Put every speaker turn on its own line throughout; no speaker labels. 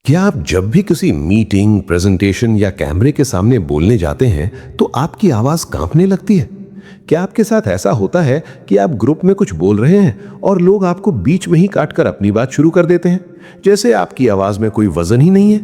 क्या आप जब भी किसी मीटिंग, प्रेजेंटेशन या कैमरे के सामने बोलने जाते हैं तो आपकी आवाज कांपने लगती है? क्या आपके साथ ऐसा होता है कि आप ग्रुप में कुछ बोल रहे हैं और लोग आपको बीच में ही काटकर अपनी बात शुरू कर देते हैं, जैसे आपकी आवाज में कोई वजन ही नहीं है?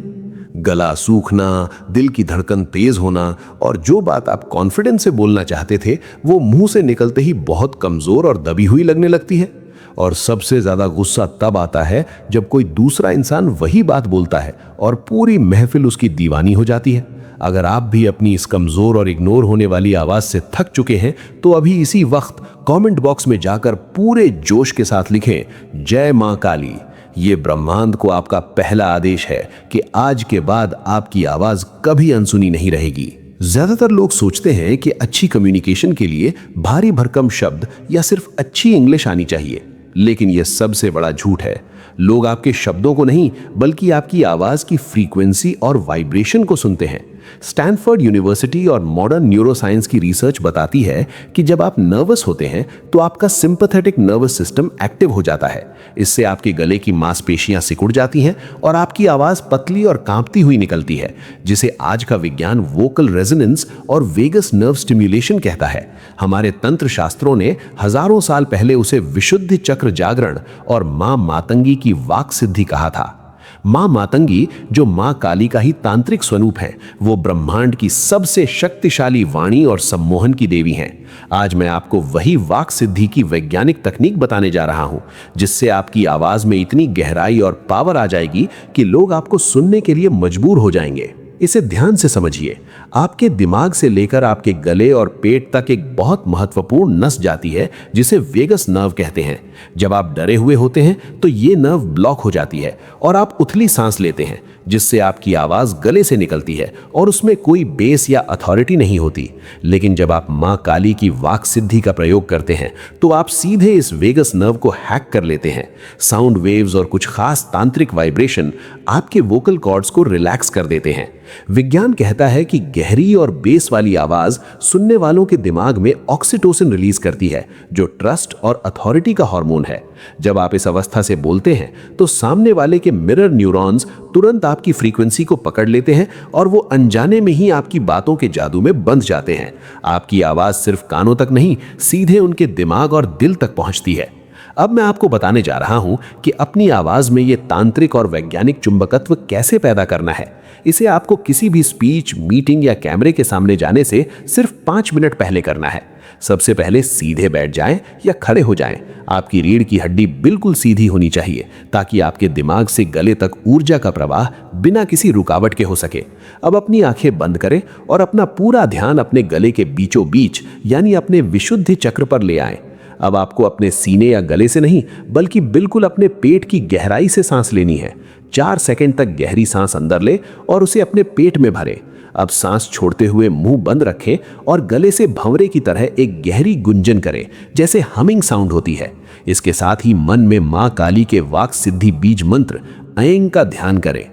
गला सूखना, दिल की धड़कन तेज होना और जो बात आप कॉन्फिडेंस से बोलना चाहते थे वो मुंह से निकलते ही बहुत कमजोर और दबी हुई लगने लगती है। और सबसे ज्यादा गुस्सा तब आता है जब कोई दूसरा इंसान वही बात बोलता है और पूरी महफिल उसकी दीवानी हो जाती है। अगर आप भी अपनी इस कमजोर और इग्नोर होने वाली आवाज से थक चुके हैं तो अभी इसी वक्त कमेंट बॉक्स में जाकर पूरे जोश के साथ लिखें, जय मां काली। ये ब्रह्मांड को आपका पहला आदेश है कि आज के बाद आपकी आवाज कभी अनसुनी नहीं रहेगी। ज्यादातर लोग सोचते हैं कि अच्छी कम्युनिकेशन के लिए भारी भरकम शब्द या सिर्फ अच्छी इंग्लिश आनी चाहिए, लेकिन यह सबसे बड़ा झूठ है। लोग आपके शब्दों को नहीं बल्कि आपकी आवाज की फ्रीक्वेंसी और वाइब्रेशन को सुनते हैं। स्टैनफोर्ड यूनिवर्सिटी और मॉडर्न न्यूरोसाइंस की रिसर्च बताती है कि जब आप नर्वस होते हैं तो आपका सिंपैथेटिक नर्वस सिस्टम एक्टिव हो जाता है। इससे आपके गले की मांसपेशियां सिकुड़ जाती हैं और आपकी आवाज पतली और कांपती हुई निकलती है, जिसे आज का विज्ञान वोकल रेजोनेंस और वेगस नर्व स्टिम्युलेशन कहता है। हमारे तंत्र शास्त्रों ने हजारों साल पहले उसे विशुद्धि चक्र जागरण और मां मातंगी की वाक सिद्धि कहा था। मां मातंगी, जो मां काली का ही तांत्रिक स्वरूप है, वो ब्रह्मांड की सबसे शक्तिशाली वाणी और सम्मोहन की देवी हैं। आज मैं आपको वही वाक सिद्धि की वैज्ञानिक तकनीक बताने जा रहा हूं, जिससे आपकी आवाज में इतनी गहराई और पावर आ जाएगी कि लोग आपको सुनने के लिए मजबूर हो जाएंगे। इसे ध्यान से समझिए। आपके दिमाग से लेकर आपके गले और पेट तक एक बहुत महत्वपूर्ण नस जाती है जिसे वेगस नर्व कहते हैं। जब आप डरे हुए होते हैं तो ये नर्व ब्लॉक हो जाती है और आप उथली सांस लेते हैं, जिससे आपकी आवाज गले से निकलती है और उसमें कोई बेस या अथॉरिटी नहीं होती। लेकिन जब आप मां काली की वाक सिद्धि का प्रयोग करते हैं तो आप सीधे इस वेगस नर्व को हैक कर लेते हैं। साउंड वेव्स और कुछ खास तांत्रिक वाइब्रेशन आपके वोकल कॉर्ड्स को रिलैक्स कर देते हैं। विज्ञान कहता है कि गहरी और बेस वाली आवाज सुनने वालों के दिमाग में ऑक्सीटोसिन रिलीज करती है, जो ट्रस्ट और अथॉरिटी का हार्मोन है। जब आप इस अवस्था से बोलते हैं तो सामने वाले के मिरर न्यूरॉन्स तुरंत आपकी फ्रीक्वेंसी को पकड़ लेते हैं और वो अनजाने में ही आपकी बातों के जादू में बंध जाते हैं। आपकी आवाज सिर्फ कानों तक नहीं, सीधे उनके दिमाग और दिल तक पहुंचती है। अब मैं आपको बताने जा रहा हूं कि अपनी आवाज में ये तांत्रिक और वैज्ञानिक चुंबकत्व कैसे पैदा करना है। इसे आपको किसी भी स्पीच, मीटिंग या कैमरे के सामने जाने से सिर्फ 5 मिनट पहले करना है। सबसे पहले सीधे बैठ जाएं या खड़े हो जाएं। आपकी रीढ़ की हड्डी बिल्कुल सीधी होनी चाहिए ताकि आपके दिमाग से गले तक ऊर्जा का प्रवाह बिना किसी रुकावट के हो सके। अब अपनी आंखें बंद करें और अपना पूरा ध्यान अपने गले के बीचों बीच यानी अपने विशुद्धि चक्र पर ले आएं। अब आपको अपने सीने या गले से नहीं बल्कि बिल्कुल अपने पेट की गहराई से सांस लेनी है। 4 सेकंड तक गहरी सांस अंदर ले और उसे अपने पेट में भरें। अब सांस छोड़ते हुए मुंह बंद रखें और गले से भंवरे की तरह एक गहरी गुंजन करें, जैसे हमिंग साउंड होती है। इसके साथ ही मन में मां काली के वाक सिद्धि बीज मंत्र ऐं का ध्यान करें।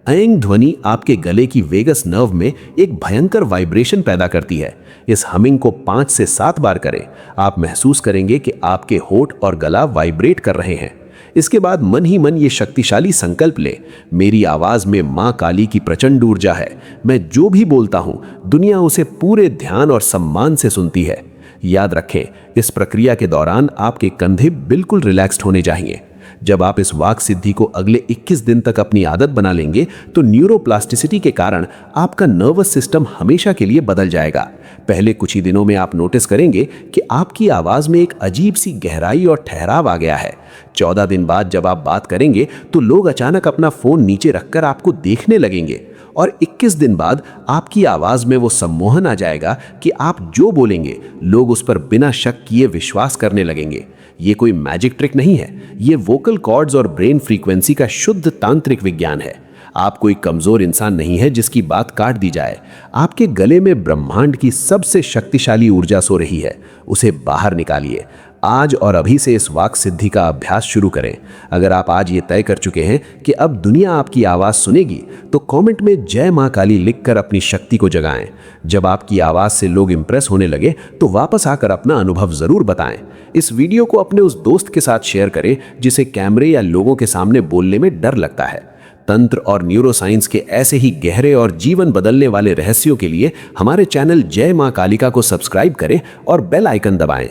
ऐं ध्वनि आपके गले की वेगस नर्व में एक भयंकर वाइब्रेशन पैदा करती है। इस हमिंग को 5 से 7 बार करें। आप महसूस करेंगे कि आपके होंठ और गला वाइब्रेट कर रहे हैं। इसके बाद मन ही मन ये शक्तिशाली संकल्प ले, मेरी आवाज में मां काली की प्रचंड ऊर्जा है। मैं जो भी बोलता हूं दुनिया उसे पूरे ध्यान और सम्मान से सुनती है। याद रखें, इस प्रक्रिया के दौरान आपके कंधे बिल्कुल रिलैक्स्ड होने चाहिए। जब आप इस वाक सिद्धि को अगले 21 दिन तक अपनी आदत बना लेंगे तो न्यूरोप्लास्टिसिटी के कारण आपका नर्वस सिस्टम हमेशा के लिए बदल जाएगा। पहले कुछ ही दिनों में आप नोटिस करेंगे कि आपकी आवाज में एक अजीब सी गहराई और ठहराव आ गया है। 14 दिन बाद जब आप बात करेंगे तो लोग अचानक अपना फोन नीचे रखकर आपको देखने लगेंगे और 21 दिन बाद आपकी आवाज में वो सम्मोहन आ जाएगा कि आप जो बोलेंगे लोग उस पर बिना शक किए विश्वास करने लगेंगे। ये कोई मैजिक ट्रिक नहीं है, ये वोकल कॉर्ड्स और ब्रेन फ्रीक्वेंसी का शुद्ध तांत्रिक विज्ञान है। आप कोई कमजोर इंसान नहीं है जिसकी बात काट दी जाए। आपके गले में ब्रह्मांड की सबसे शक्तिशाली ऊर्जा सो रही है, उसे बाहर निकालिए। आज और अभी से इस वाक सिद्धि का अभ्यास शुरू करें। अगर आप आज ये तय कर चुके हैं कि अब दुनिया आपकी आवाज़ सुनेगी तो कमेंट में जय मां काली लिखकर अपनी शक्ति को जगाएं। जब आपकी आवाज़ से लोग इंप्रेस होने लगे तो वापस आकर अपना अनुभव ज़रूर बताएं। इस वीडियो को अपने उस दोस्त के साथ शेयर करें जिसे कैमरे या लोगों के सामने बोलने में डर लगता है।
तंत्र और न्यूरोसाइंस के ऐसे ही गहरे और जीवन बदलने वाले रहस्यों के लिए हमारे चैनल जय मां कालिका को सब्सक्राइब करें और बेल आइकन दबाएं।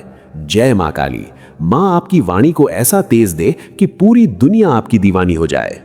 जय मां काली, मां आपकी वाणी को ऐसा तेज दे कि पूरी दुनिया आपकी दीवानी हो जाए।